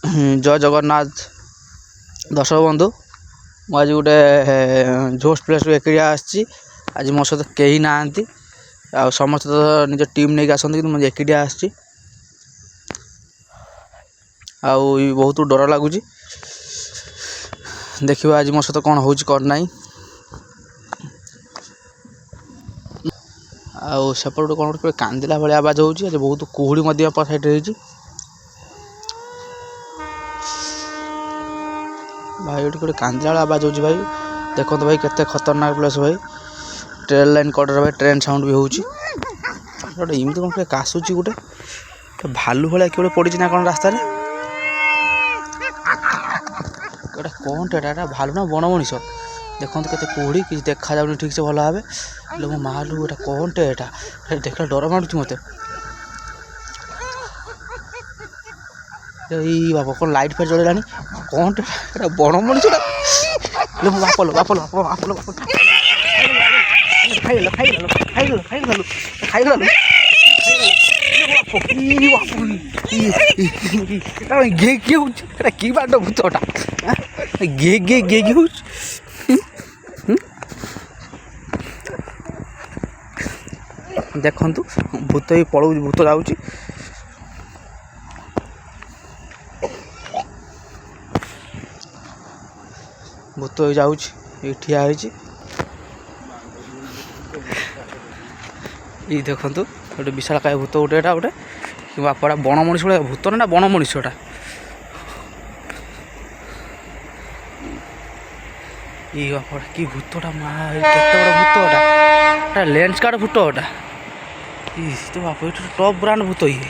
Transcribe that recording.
जय जगन्नाथ दर्शक बंधु मु आज गोटे जोश प्लेस एकिया आसी आज मो सहित कहीं ना समस्त निज टीम नहीं आसती कि मुझे एकिया आसी बहुत डर लगुच देखिए आज मो सहित कौन हो कौन ना सेपटे कौन गोटे कांदिला भाई आवाज हो बहुत कुहुड़ी साइड रही भाई गोटे कांदिला आवाज हो भाई देखो भाई केते खतरनाक प्लेस भाई ट्रेन लाइन कड़े भाई ट्रेन साउंड भी होची गोटे इमती कौन काशुची गोटे भालू भाई किए पड़ी ना कौन रास्तार गोटे कौन टा भालू ना बण मनीष देखो केते कुहुड़ी कि देखा जाऊनी ठीक से भल भाव मो मालू गोटा कौन टा देखला डर मारूँ मत बाबा कौन लाइट फाइट जड़ेगा कौन टा बण मनीष बापल बापल बापल बापल खाइल खाइल खाइल खाइल खाइल गे गे हो कि बाट भूतटा गे गे गे गे हो देखु भूत ही पलौ भूत जाऊँगी भूत ही जाऊँगी ठिया ये देखु गोटे विशाल काय भूत गोटे गोटे बापड़ा बण मनीष भाई भूत ना बण मनीषटा ये बापड़ा कि भूतटा माँ केते बड़ा भूतटा लेंस कार्ड भूतटा तो बाप टॉप ब्रांड भूत ये